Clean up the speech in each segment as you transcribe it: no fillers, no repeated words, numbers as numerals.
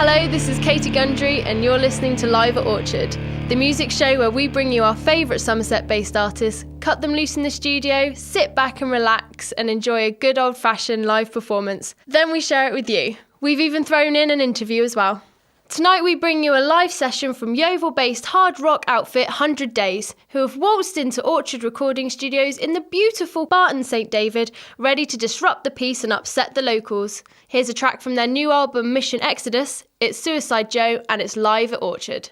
Hello, this is Katie Gundry and you're listening to Live at Orchard, the music show where we bring you our favourite Somerset-based artists, cut them loose in the studio, sit back and relax and enjoy a good old-fashioned live performance. Then we share it with you. We've even thrown in an interview as well. Tonight we bring you a live session from Yeovil-based hard rock outfit 100 Days, who have waltzed into Orchard Recording Studios in the beautiful Barton St David, ready to disrupt the peace and upset the locals. Here's a track from their new album Mission Exodus. It's Suicide Joe and it's live at Orchard.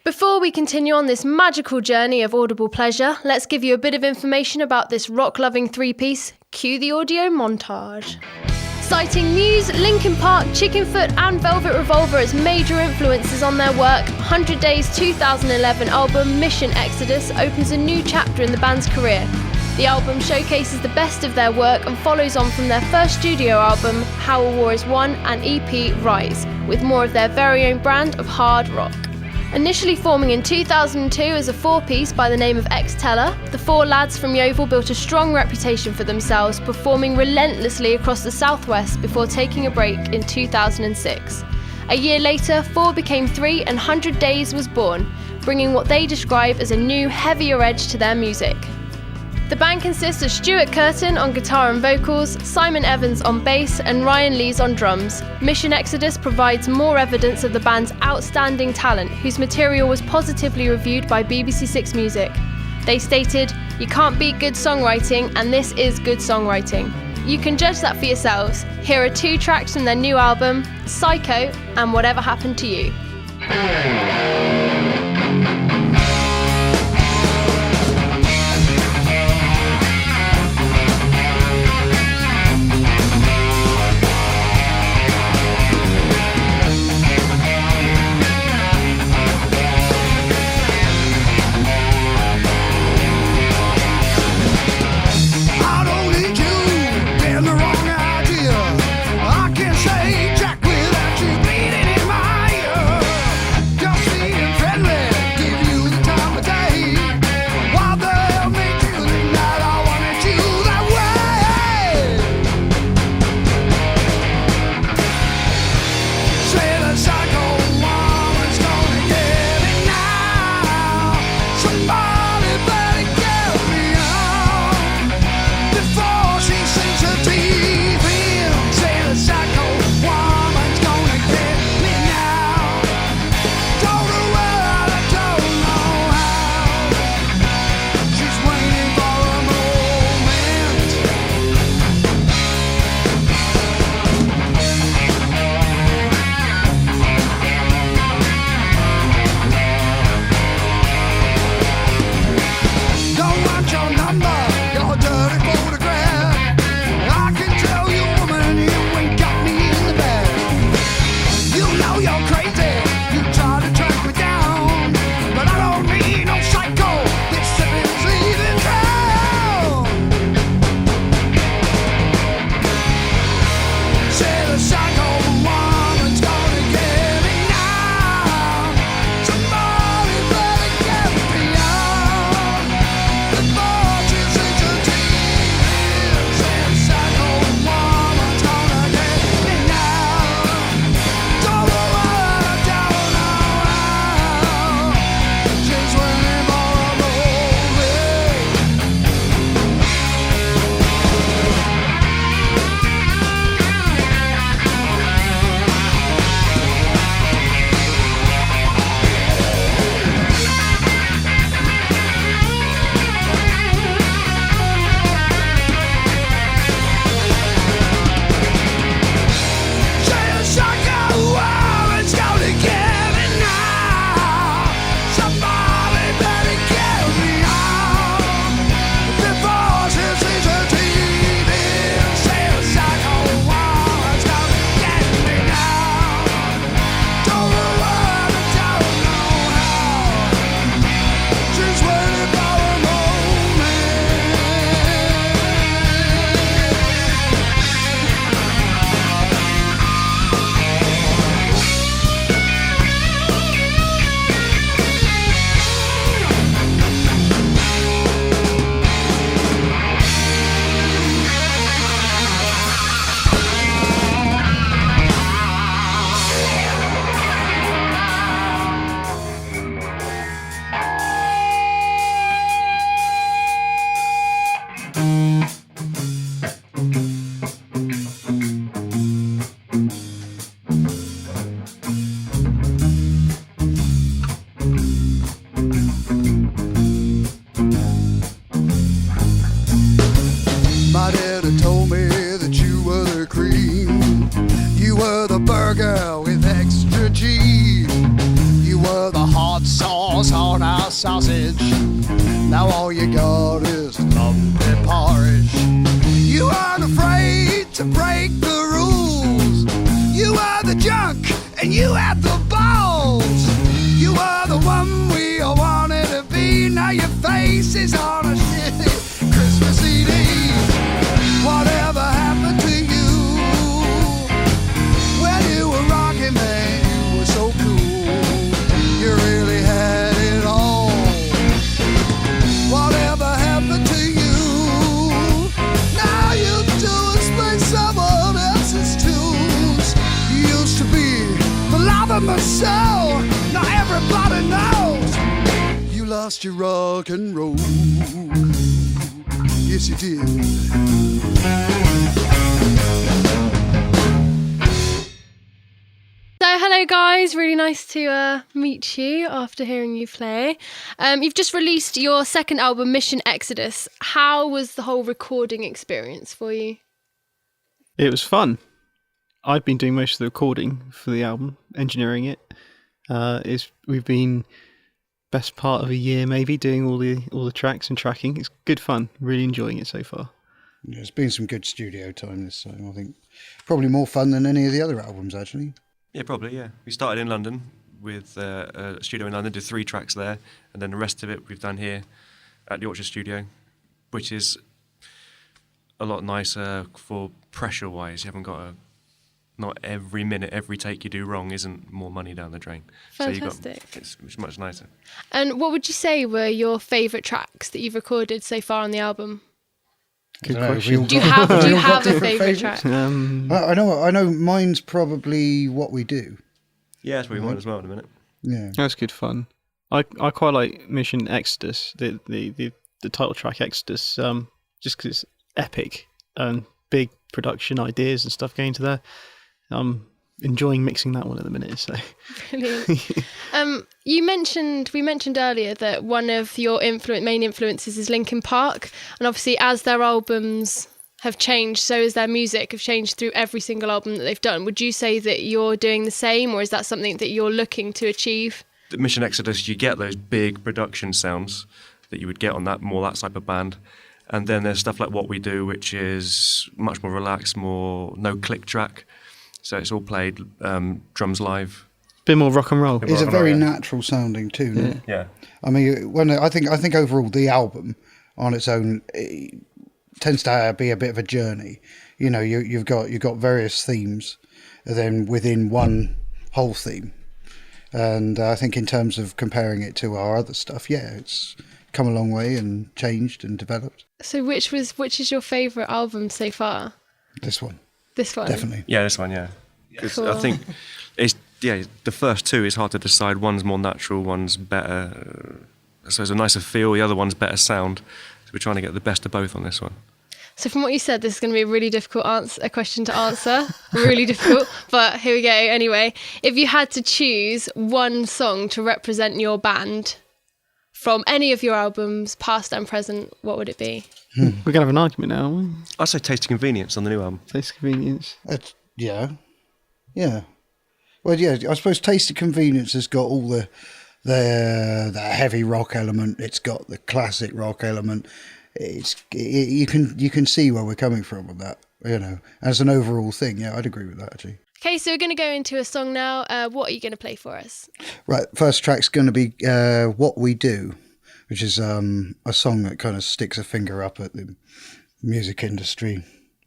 Before we continue on this magical journey of audible pleasure, let's give you a bit of information about this rock-loving three-piece. Cue the audio montage. Citing Muse, Linkin Park, Chickenfoot and Velvet Revolver as major influences on their work, 100 Days' 2011 album Mission Exodus opens a new chapter in the band's career. The album showcases the best of their work and follows on from their first studio album, How a War Is Won, and EP Rise, with more of their very own brand of hard rock. Initially forming in 2002 as a four-piece by the name of X-Teller, the four lads from Yeovil built a strong reputation for themselves, performing relentlessly across the southwest before taking a break in 2006. A year later, four became three and 100 Days was born, bringing what they describe as a new, heavier edge to their music. The band consists of Stuart Curtin on guitar and vocals, Simon Evans on bass, and Ryan Lees on drums. Mission Exodus provides more evidence of the band's outstanding talent, whose material was positively reviewed by BBC Six Music. They stated, "You can't beat good songwriting, and this is good songwriting." You can judge that for yourselves. Here are 2 tracks from their new album, Psycho and Whatever Happened to You. Sausage. Now all you got is lumpy porridge. You aren't afraid to break the rules. You are the junk and you had the balls. You are the one we all wanted to be. Now your face is on a shitty Christmas CD. Whatever happened to you? When you were rocking, man, you were so cool. You really had it all. Whatever happened to you? Now you do explain someone else's tunes. You used to be the love of my soul. Now everybody knows you lost your rock and roll. Yes, you did. So, hello guys, really nice to meet you after hearing you play. You've just released your second album, Mission Exodus. How was the whole recording experience for you? It was fun. I've been doing most of the recording for the album, engineering it. We've been best part of a year maybe doing all the tracks and tracking. It's good fun. Really enjoying it so far. Yeah, it's been some good studio time this time. I think probably more fun than any of the other albums actually. Yeah, probably, yeah. We started in London with a studio in London, did 3 tracks there, and then the rest of it we've done here at the Orchard Studio, which is a lot nicer for pressure-wise. You haven't got not every minute, every take you do wrong isn't more money down the drain. Fantastic. So it's much nicer. And what would you say were your favourite tracks that you've recorded so far on the album? Good I don't know, question. we Do you all have, got- do we you all got have a different favourite favourites. track? I know mine's probably What We Do. Yeah, that's what we want as well in a minute. Yeah. That's good fun. I quite like Mission Exodus, the title track Exodus, just because it's epic and big production ideas and stuff going to there. I'm enjoying mixing that one at the minute. So Brilliant. We mentioned earlier that one of your main influences is Linkin Park, and obviously as their albums have changed, so has their music have changed through every single album that they've done. Would you say that you're doing the same, or is that something that you're looking to achieve? The Mission Exodus, you get those big production sounds that you would get on that type of band. And then there's stuff like What We Do, which is much more relaxed, more no click track. So it's all played drums live. bit more rock and roll. It's a Rock and very roll, yeah. natural sounding tune. Isn't it? Yeah. I mean, I think overall the album on its own tends to be a bit of a journey. You know, you've got various themes, and then within one whole theme. And I think in terms of comparing it to our other stuff, yeah, it's come a long way and changed and developed. So which is your favourite album so far? This one, This one? definitely. Yeah, this one, yeah. 'Cause Cool. I think the first 2 is hard to decide. One's more natural, one's better. So it's a nicer feel. The other one's better sound. So we're trying to get the best of both on this one. So from what you said, this is going to be a really difficult question to answer. Really difficult, but here we go. Anyway, if you had to choose one song to represent your band from any of your albums, past and present, what would it be? We're going to have an argument now, aren't we? I'd say Taste of Convenience on the new album. Taste Convenience. Yeah. Well, yeah, I suppose Taste of Convenience has got all the heavy rock element. It's got the classic rock element. You can see where we're coming from with that. You know, as an overall thing, yeah, I'd agree with that actually. Okay, so we're going to go into a song now. What are you going to play for us? Right, first track's going to be What We Do, which is a song that kind of sticks a finger up at the music industry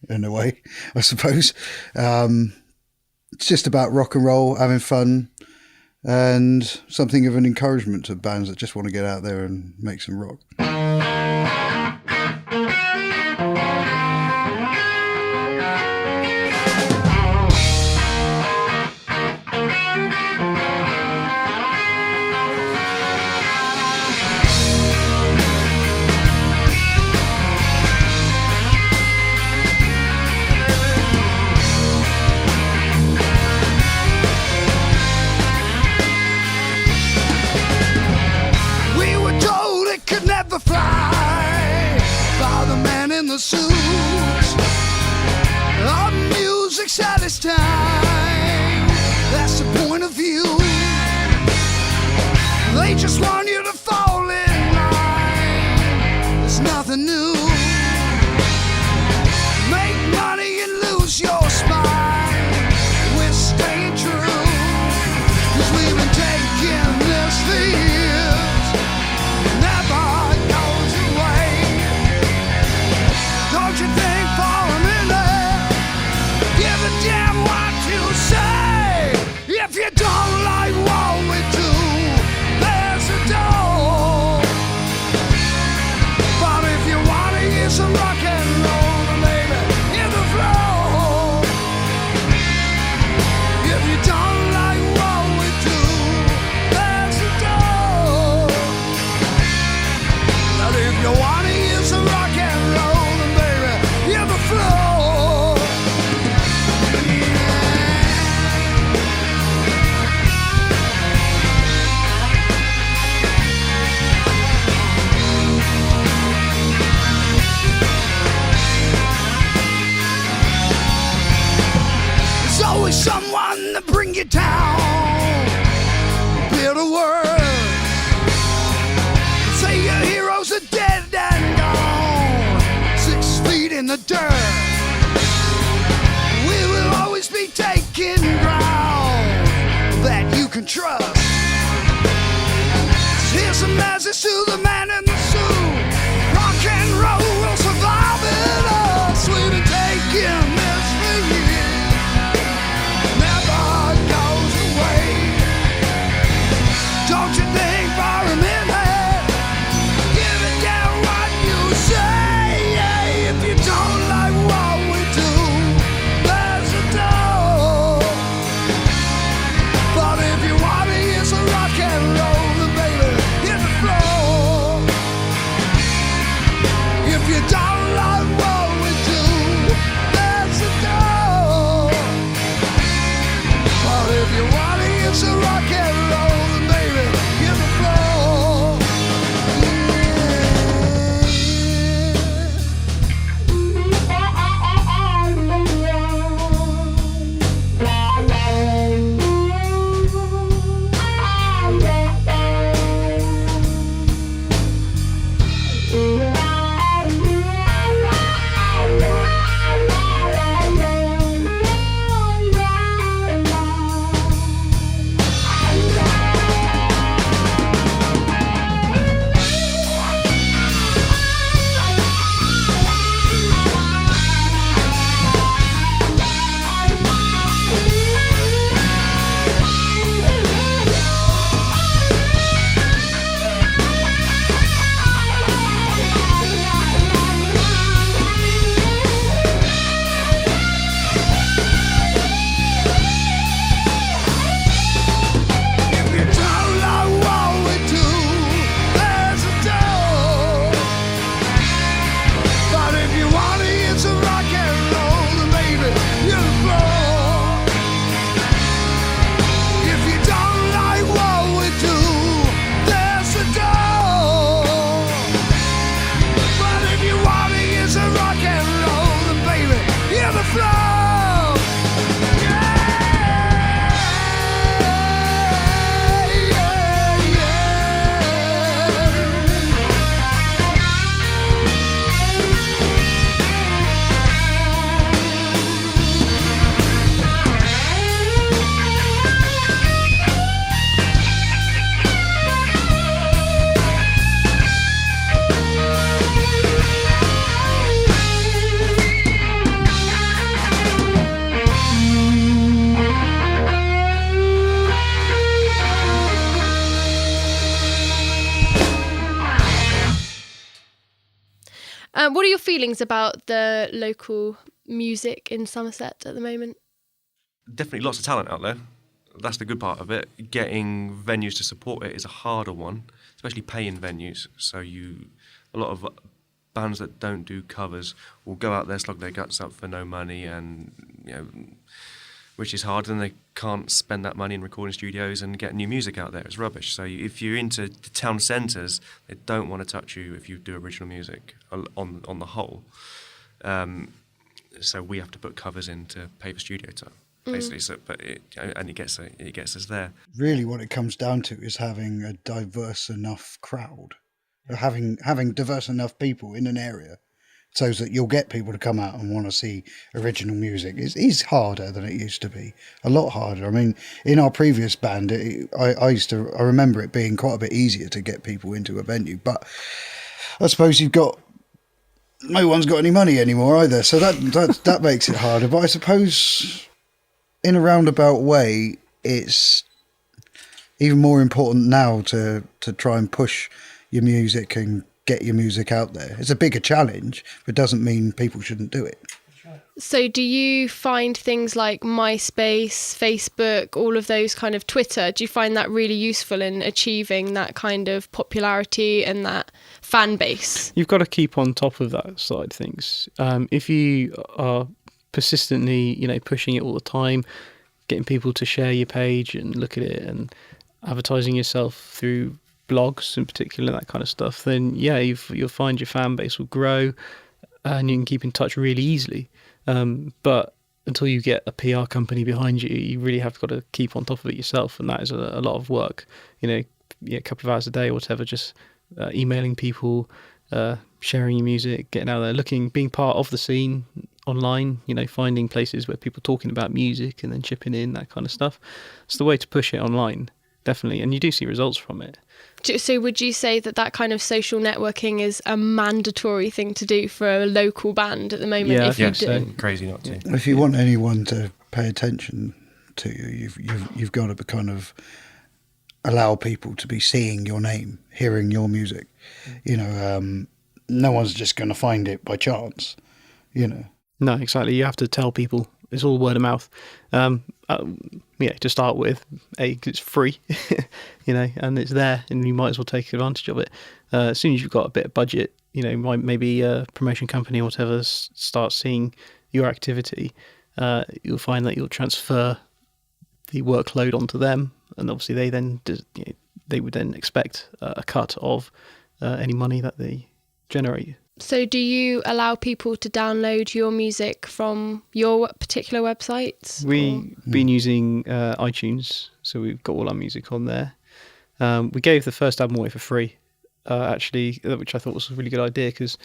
in a way, I suppose. It's just about rock and roll, having fun, and something of an encouragement to bands that just want to get out there and make some rock. We were told it could never fly by the man in the suits. Our music satisfies. That's the point of view. They just want you to fall in line. There's nothing new. Make money and lose your spine. We're staying true. 'Cause we've been taking this for years. Never goes away. Don't you think for a minute? Give a damn what you say. If you don't like what we do, there's a you down, bitter words. Say your heroes are dead and gone, 6 feet in the dirt. We will always be taking ground that you can trust. Here's a message to the man in the suit. Rock and roll will survive it us. We've been taking this for years. Never goes away. Don't you think for a minute? Give it down what you say. If you don't like what we do, there's a door. But if you want to hear some rock and roll, then baby, hit the floor. If you don't like what we do, there's a door. But if you want to hear some rock and roll, then baby, hit the floor. If you don't like what we do, there's a door. But if you want to hear some rock and roll, then baby, hit the floor. If you don't like what we do, there's a door. But if you want to hear some rock and roll, then baby, hit the floor. What are your feelings about the local music in Somerset at the moment? Definitely lots of talent out there. That's the good part of it. Getting venues to support it is a harder one, especially paying venues. So a lot of bands that don't do covers will go out there, slog their guts up for no money, and which is hard. And they can't spend that money in recording studios and get new music out there. It's rubbish. So if you're into the town centres, they don't want to touch you if you do original music on the whole. So we have to put covers in to pay for studio time, basically. So, but it gets us there. Really what it comes down to is having a diverse enough crowd, having diverse enough people in an area so that you'll get people to come out and want to see original music. It is harder than it used to be, a lot harder. I mean, in our previous band, I remember it being quite a bit easier to get people into a venue, but I suppose no one's got any money anymore either, so that makes it harder. But I suppose in a roundabout way, it's even more important now to try and push your music and get your music out there. It's a bigger challenge, but it doesn't mean people shouldn't do it. So do you find things like MySpace, Facebook, all of those kind of Twitter, do you find that really useful in achieving that kind of popularity and that fan base? You've got to keep on top of that side of things. If you are persistently, pushing it all the time, getting people to share your page and look at it and advertising yourself through blogs in particular, that kind of stuff, then you'll find your fan base will grow and you can keep in touch really easily. But until you get a PR company behind you, you really have got to keep on top of it yourself, and that is a lot of work. A couple of hours a day or whatever, just emailing people, sharing your music, getting out there, being part of the scene online. Finding places where people are talking about music and then chipping in, that kind of stuff. It's the way to push it online, definitely, and you do see results from it. So would you say that kind of social networking is a mandatory thing to do for a local band at the moment? Yeah, if you Yes, do? crazy not to. If you want anyone to pay attention to you, you've got to kind of allow people to be seeing your name, hearing your music. No one's just going to find it by chance. No, exactly. You have to tell people. It's all word of mouth. To start with, 'cause it's free, and it's there, and you might as well take advantage of it. As soon as you've got a bit of budget, maybe a promotion company or whatever starts seeing your activity, you'll find that you'll transfer the workload onto them, and obviously they would then expect a cut of any money that they generate. So do you allow people to download your music from your particular websites? We've been using iTunes, so we've got all our music on there. We gave the first album away for free, actually, which I thought was a really good idea because,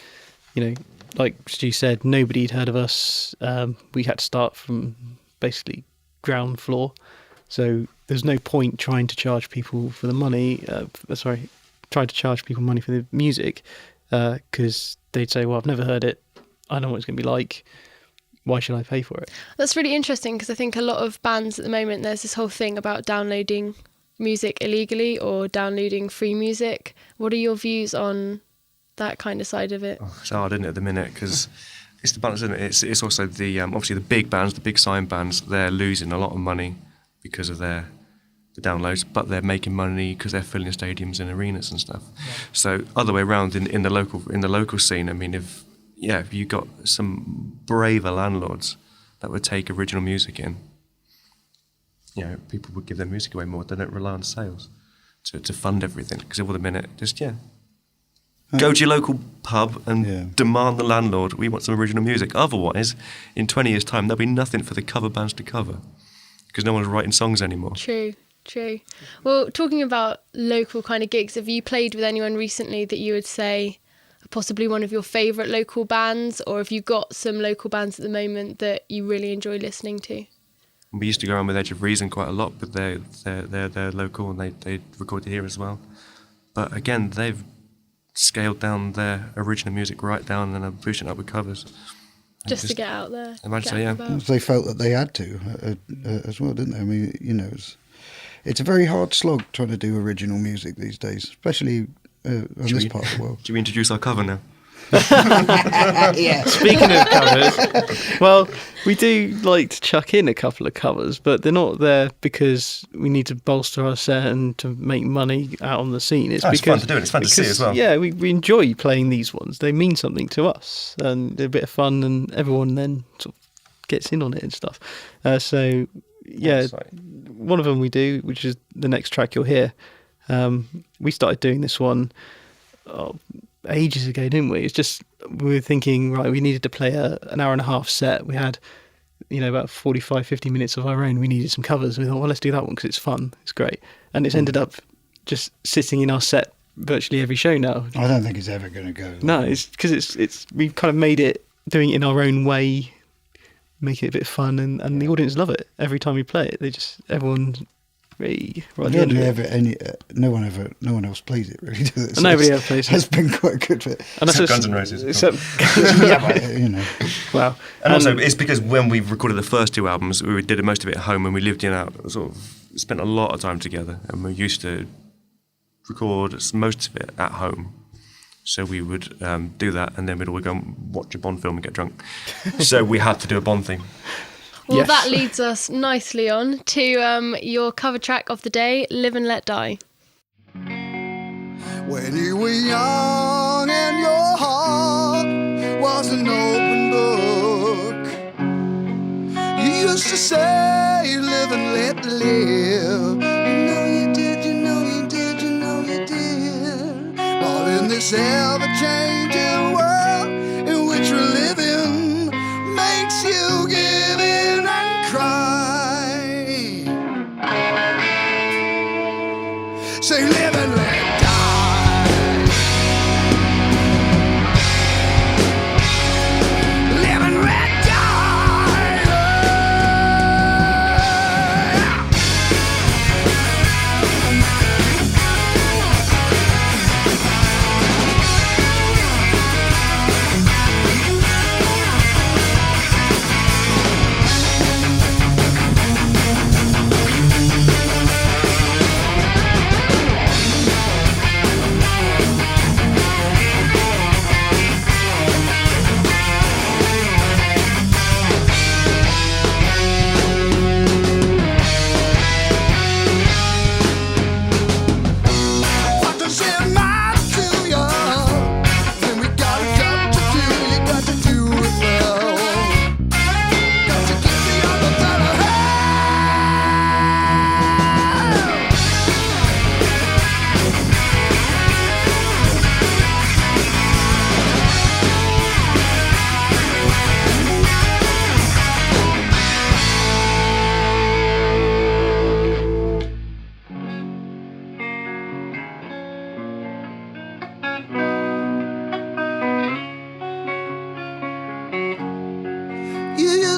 like Stu said, nobody'd heard of us. We had to start from basically ground floor, so there's no point trying to charge people for the money. Trying to charge people money for the music, because they'd say, well, I've never heard it, I know what it's going to be like, why should I pay for it? That's really interesting because I think a lot of bands at the moment, there's this whole thing about downloading music illegally or downloading free music. What are your views on that kind of side of it? It's hard, isn't it, at the minute? Because it's the balance, isn't it? It's also the obviously the big bands, the big signed bands, they're losing a lot of money because of the downloads, but they're making money because they're filling stadiums and arenas and stuff. Yeah. So other way around in the local scene, I mean, if you got some braver landlords that would take original music in, people would give their music away more. They don't rely on sales to fund everything, because at the minute, go to your local pub and demand the landlord, we want some original music. Otherwise, in 20 years' time, there'll be nothing for the cover bands to cover because no one's writing songs anymore. True. Well, talking about local kind of gigs, have you played with anyone recently that you would say possibly one of your favourite local bands, or have you got some local bands at the moment that you really enjoy listening to? We used to go around with Edge of Reason quite a lot, but they're local and they record here as well. But again, they've scaled down their original music right down and are pushing it up with covers. Just to get out there. Imagine, yeah. They felt that they had to as well, didn't they? I mean, it's a very hard slog trying to do original music these days, especially on this part of the world. Do we introduce our cover now? Yeah. Speaking of covers, well, we do like to chuck in a couple of covers, but they're not there because we need to bolster our set and to make money out on the scene. It's it's fun to do it. It's fun to see as well. Yeah, we enjoy playing these ones. They mean something to us, and they're a bit of fun, and everyone then sort of gets in on it and stuff. One of them we do, which is the next track you'll hear. We started doing this one ages ago, didn't we? It's just we were thinking, right, we needed to play an hour and a half set. We had, about 45, 50 minutes of our own. We needed some covers. We thought, well, let's do that one because it's fun. It's great. And it's ended up just sitting in our set virtually every show now. I don't think it's ever going to go. No, it's because we've kind of made it, doing it in our own way, make it a bit fun, and the audience love it. Every time we play it, everyone really no one else plays it really, does it? So nobody else plays it. Has been quite good for it. Except Guns N' Roses. Wow. And also, it's because when we recorded the first two albums, we did most of it at home, and we lived spent a lot of time together, and we used to record most of it at home. So we would do that, and then we'd all go and watch a Bond film and get drunk. So we had to do a Bond theme. Well, yes. That leads us nicely on to your cover track of the day, Live and Let Die. When you were young and your heart was an open book, you used to say, live and let live. You know you did, you know you did, you know you did. But in this ever-changing world in which we're living, makes you give in.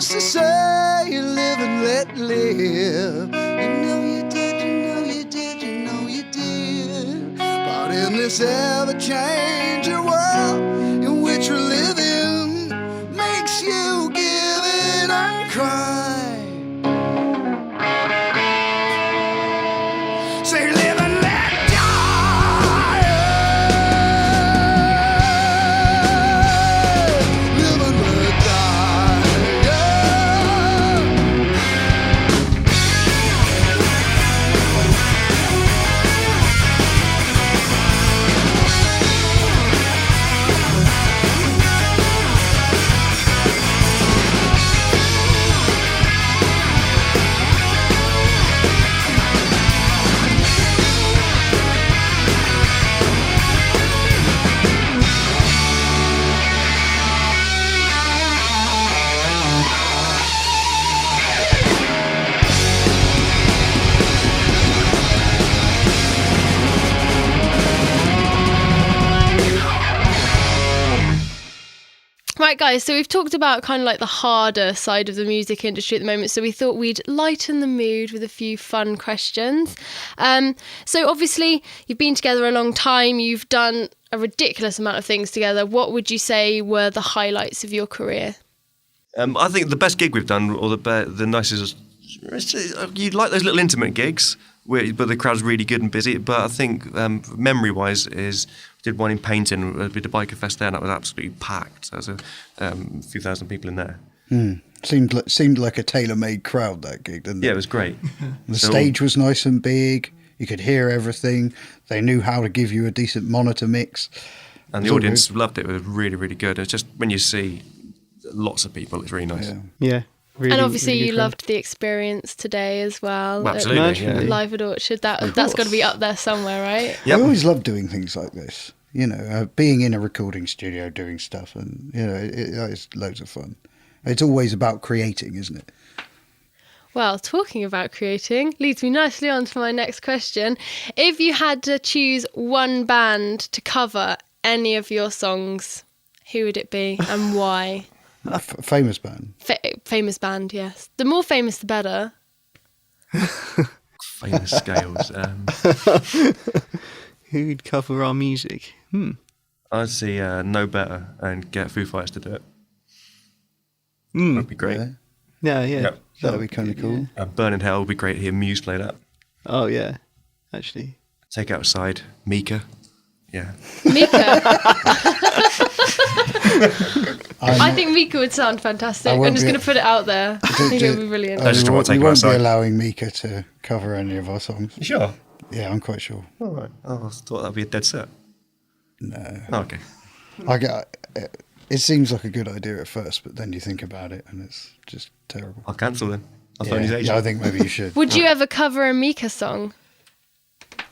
used to say, live and let live. You know you did, you know you did, you know you did. But in this ever-changing world in which we're living, makes you give in and cry. Say live and let die. Live and let die. Right, guys, so we've talked about kind of like the harder side of the music industry at the moment, so we thought we'd lighten the mood with a few fun questions. So obviously, you've been together a long time, you've done a ridiculous amount of things together. What would you say were the highlights of your career? I think the best gig we've done, or the nicest, you like those little intimate gigs, but the crowd's really good and busy. But I think memory-wise is we did one in Paynton, we did a biker fest there, and that was absolutely packed. There was a few thousand people in there. Seemed like a tailor-made crowd, that gig, didn't it? Yeah, it was great. The stage was nice and big. You could hear everything. They knew how to give you a decent monitor mix. And the audience loved it. It was really, really good. It's just when you see lots of people, it's really nice. Yeah. Really, And obviously really you good fun. loved the experience today as well. Well, absolutely, yeah. Live at Orchard, that's got to be up there somewhere, right? Yep. I always love doing things like this. You know, being in a recording studio doing stuff, and you know, it's loads of fun. It's always about creating, isn't it? Well, talking about creating leads me nicely on to my next question. If you had to choose one band to cover any of your songs, who would it be and why? Famous band. Famous band, yes. The more famous, the better. Famous scales. Who'd cover our music? I'd see No Better and get Foo Fighters to do it. That'd be great. Yeah. Yeah. Yep. That'd be kind of cool. Burn in Hell would be great to hear Muse play that. Oh, yeah. Actually. Take Outside, Mika. Yeah. Mika. I think Mika would sound fantastic. I'm just going to put it out there. I think it would be brilliant. I just don't want to take we her won't be outside. allowing Mika to cover any of our songs. You sure? Yeah, I'm quite sure. All right. Oh, I thought that'd be a dead set. No. Oh, okay. It seems like a good idea at first, but then you think about it and it's just terrible. I'll cancel then. I'll phone his agent. Yeah, I think maybe you should. Would you ever cover a Mika song?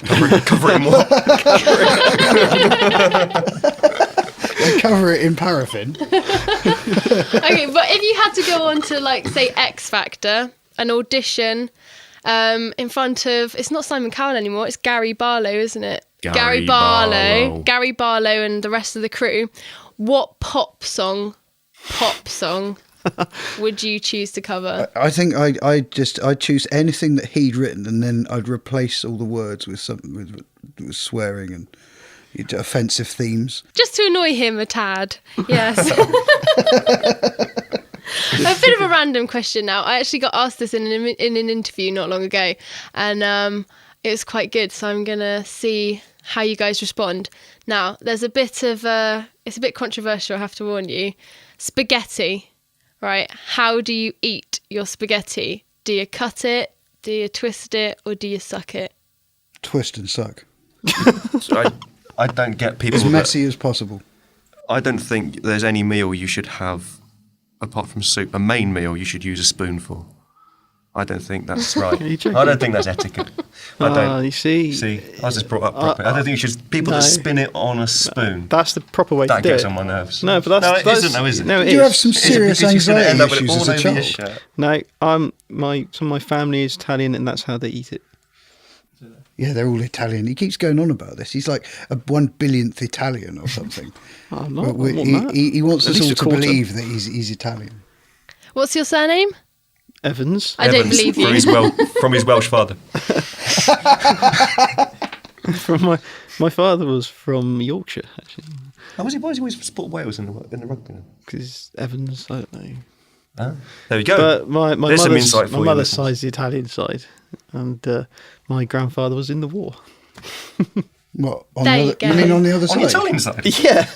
Cover it more. Cover it in paraffin. Okay, but if you had to go on to, like, say, X Factor, an audition in front of, it's not Simon Cowell anymore, it's Gary Barlow, isn't it? Gary Barlow. Gary Barlow and the rest of the crew. What pop song would you choose to cover? I think I'd choose anything that he'd written, and then I'd replace all the words with something with swearing and offensive themes. Just to annoy him a tad, yes. A bit of a random question now. I actually got asked this in an interview not long ago, and it was quite good, so I'm going to see how you guys respond. Now, there's a bit of it's a bit controversial, I have to warn you. Spaghetti, right? How do you eat your spaghetti? Do you cut it, do you twist it, or do you suck it? Twist and suck. So I don't get people As messy as possible. I don't think there's any meal you should have, apart from soup, a main meal you should use a spoon for. I don't think that's right. Are you joking? I don't think that's etiquette. I don't. You see, I was just brought up properly. I don't think you should. People that spin it on a spoon. that's the proper way That to do gets it. on my nerves. No, but it that's isn't, though, is it? No, it Did you is. have some Is it serious because you're gonna anxiety end up with it issues all as a over your child? shirt? No, some of my family is Italian, and that's how they eat it. Yeah, they're all Italian. He keeps going on about this. He's like a 1/1000th Italian or something. I'm not. But I'm not that. he wants At us least all a to quarter. believe that he's Italian. What's your surname? Evans. I don't Evans, believe you. From his Welsh father. From my father was from Yorkshire, actually. Why is he always support Wales in the rugby? Because Evans, I don't know. Ah, there we go. But my There's some insight for my you, mother's listeners. side's the Italian side, and my grandfather was in the war. What? On There the you other, go. you mean on the other On side? the Italian side. Yeah.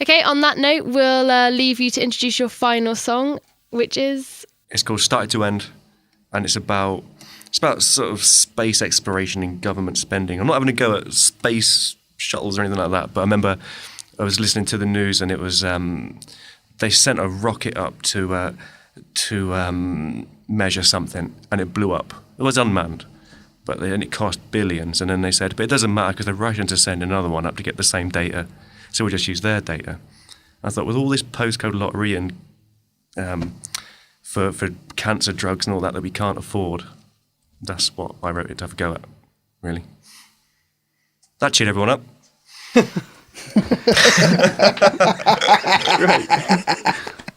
Okay, on that note, we'll leave you to introduce your final song, which is... It's called Started to End, and it's about sort of space exploration and government spending. I'm not having a go at space shuttles or anything like that, but I remember I was listening to the news, and it was they sent a rocket up to measure something, and it blew up. It was unmanned, and it cost billions. And then they said, but it doesn't matter because the Russians are sending another one up to get the same data, so we'll just use their data. I thought, with all this postcode lottery and for cancer drugs and all that we can't afford, that's what I wrote it to have a go at, really. That cheered everyone up. Right.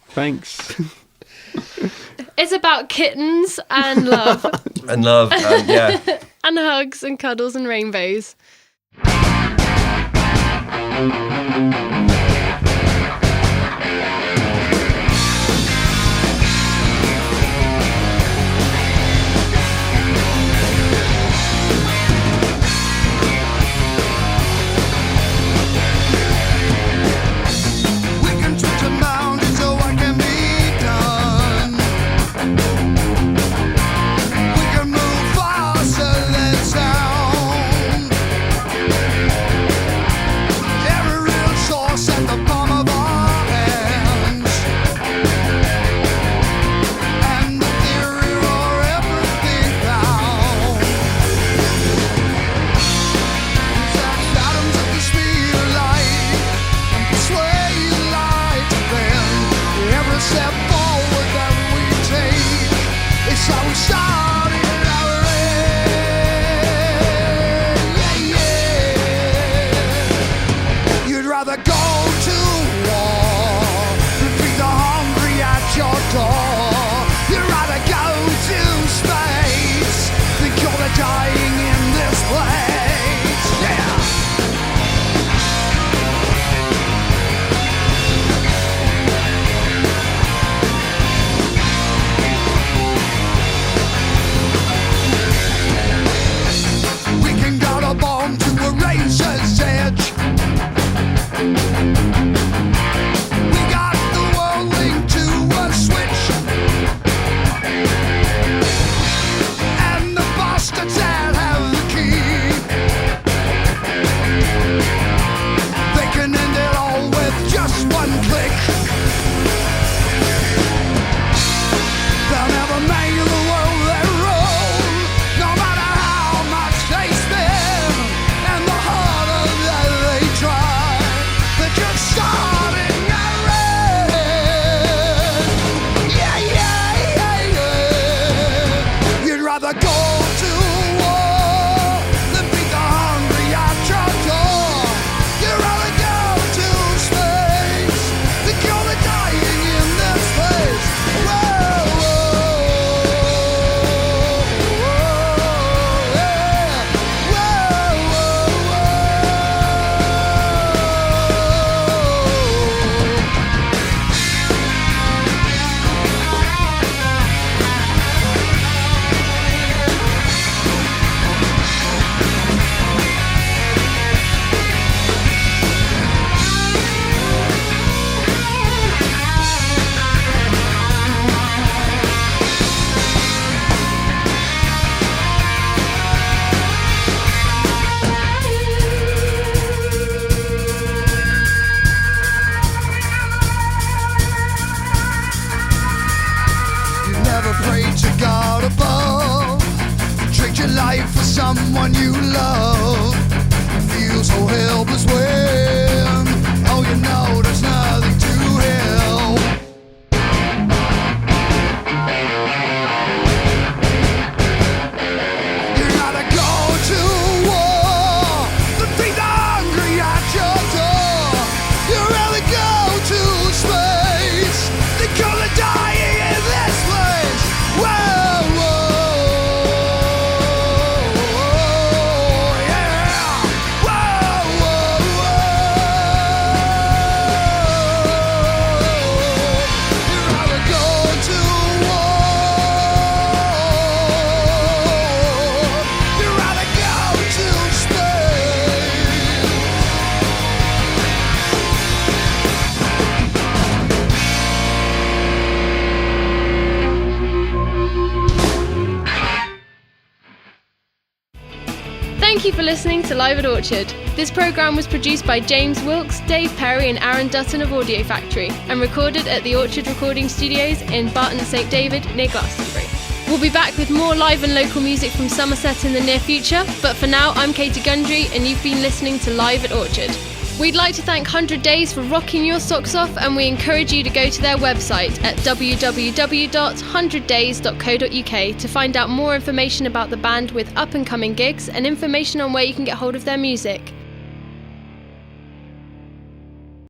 Thanks. It's about kittens and love And love, yeah. and hugs and cuddles and rainbows. We can touch a mountain so what can be done. We can move faster than sound. Every real source at the palm of our hands. And the theory or everything found. Atoms at the speed of light. Sway light to bend. Every step forward that we take is how we start in our end. Yeah, yeah. You'd rather go to war than feed the hungry at your door. You'd rather go to space than cure the dying in this place. Yeah. We can go to bomb to a razor's edge. We got the world linked to a switch. And the bastards that have the key, they can end it all with just one click. They'll never make the world their own, no matter how much they spend, and the harder that they try, they're just starting at red. Yeah, yeah, yeah, yeah. You'd rather go to war than beat the hungry at your door. You'd rather go to space than kill the dying in this place. Whoa, whoa, yeah. Whoa, whoa, whoa. You never pray to God above. Trade your life for someone you love. Feel so helpless when, oh, you know there's nothing to help. You'd rather go to war than feed the hungry at your door. You'd rather go to space than kill the dying in you for listening to Live at Orchard. This programme was produced by James Wilkes, Dave Perry and Aaron Dutton of Audio Factory and recorded at the Orchard Recording Studios in Barton St David near Glastonbury. We'll be back with more live and local music from Somerset in the near future, but for now I'm Katie Gundry and you've been listening to Live at Orchard. We'd like to thank 100 Days for rocking your socks off, and we encourage you to go to their website at www.100days.co.uk to find out more information about the band with up and coming gigs and information on where you can get hold of their music.